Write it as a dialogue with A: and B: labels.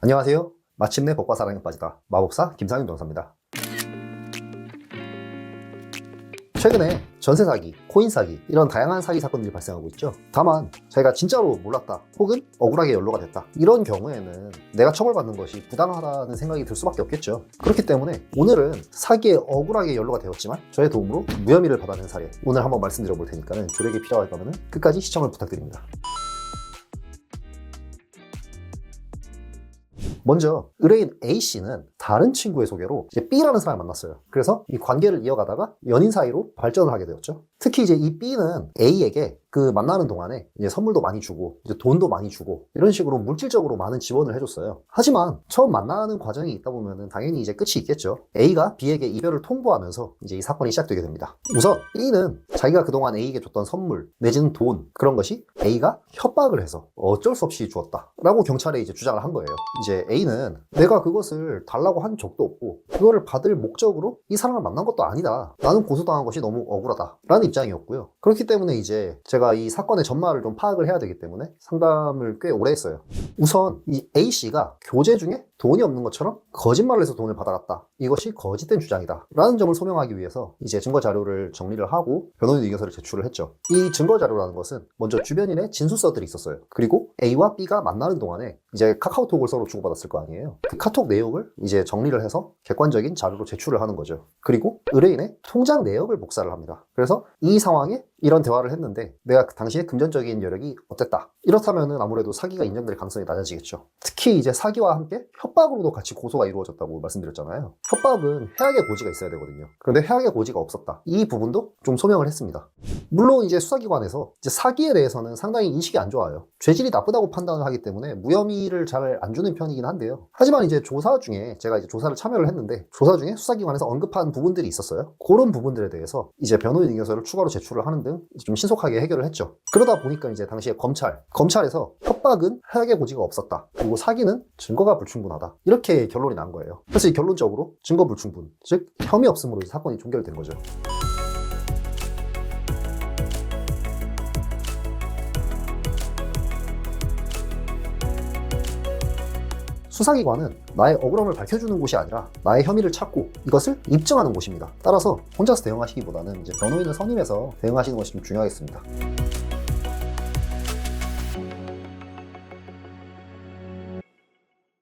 A: 안녕하세요. 마침내 법과 사랑에 빠지다 마법사 김상윤 변호사입니다. 최근에 전세 사기, 코인 사기 이런 다양한 사기 사건들이 발생하고 있죠. 다만 제가 진짜로 몰랐다 혹은 억울하게 연루가 됐다 이런 경우에는 내가 처벌받는 것이 부당하다는 생각이 들 수밖에 없겠죠. 그렇기 때문에 오늘은 사기에 억울하게 연루가 되었지만 저의 도움으로 무혐의를 받아낸 사례 오늘 한번 말씀드려 볼 테니까는 조력이 필요할 거면 끝까지 시청을 부탁드립니다. 먼저 의뢰인 A씨는 다른 친구의 소개로 이제 B라는 사람을 만났어요. 그래서 이 관계를 이어가다가 연인 사이로 발전을 하게 되었죠. 특히 이제 이 B는 A에게 그 만나는 동안에 이제 선물도 많이 주고 이제 돈도 많이 주고 이런 식으로 물질적으로 많은 지원을 해줬어요. 하지만 처음 만나는 과정이 있다 보면은 당연히 이제 끝이 있겠죠. A가 B에게 이별을 통보하면서 이제 이 사건이 시작되게 됩니다. 우선 B는 자기가 그동안 A에게 줬던 선물 내지는 돈 그런 것이 A가 협박을 해서 어쩔 수 없이 주었다라고 경찰에 이제 주장을 한 거예요. 이제 A는 내가 그것을 달라고 한 적도 없고 그거를 받을 목적으로 이 사람을 만난 것도 아니다. 나는 고소당한 것이 너무 억울하다 라는 입장이었고요. 그렇기 때문에 이제 제가 이 사건의 전말을 좀 파악을 해야 되기 때문에 상담을 꽤 오래 했어요. 우선 이 A씨가 교제 중에 돈이 없는 것처럼 거짓말을 해서 돈을 받아갔다. 이것이 거짓된 주장이다. 라는 점을 소명하기 위해서 이제 증거 자료를 정리를 하고 변호인 의견서를 제출을 했죠. 이 증거 자료라는 것은 먼저 주변인의 진술서들이 있었어요. 그리고 A와 B가 만나는 동안에 이제 카카오톡을 서로 주고받았을 거 아니에요. 그 카톡 내용을 이제 정리를 해서 객관적인 자료로 제출을 하는 거죠. 그리고 의뢰인의 통장 내역을 복사를 합니다. 그래서 이 상황에 이런 대화를 했는데 내가 그 당시에 금전적인 여력이 어땠다. 이렇다면은 아무래도 사기가 인정될 가능성이 낮아지겠죠. 특히 이제 사기와 함께 협박으로도 같이 고소가 이루어졌다고 말씀드렸잖아요. 협박은 해악의 고지가 있어야 되거든요. 그런데 해악의 고지가 없었다. 이 부분도 좀 소명을 했습니다. 물론 이제 수사기관에서 이제 사기에 대해서는 상당히 인식이 안 좋아요. 죄질이 나쁘다고 판단을 하기 때문에 무혐의를 잘 안 주는 편이긴 한데요. 하지만 이제 조사 중에 제가 이제 조사를 참여를 했는데 조사 중에 수사기관에서 언급한 부분들이 있었어요. 그런 부분들에 대해서 이제 변호인 의견서를 추가로 제출을 하는 등 좀 신속하게 해결을 했죠. 그러다 보니까 이제 당시에 검찰에서 협박은 해악의 고지가 없었다. 그리고 사기는 증거가 불충분하다. 이렇게 결론이 난 거예요. 그래서 이 결론적으로 증거 불충분, 즉 혐의 없음으로 사건이 종결된 거죠. 수사기관은 나의 억울함을 밝혀주는 곳이 아니라 나의 혐의를 찾고 이것을 입증하는 곳입니다. 따라서 혼자서 대응하시기보다는 이제 변호인을 선임해서 대응하시는 것이 좀 중요하겠습니다.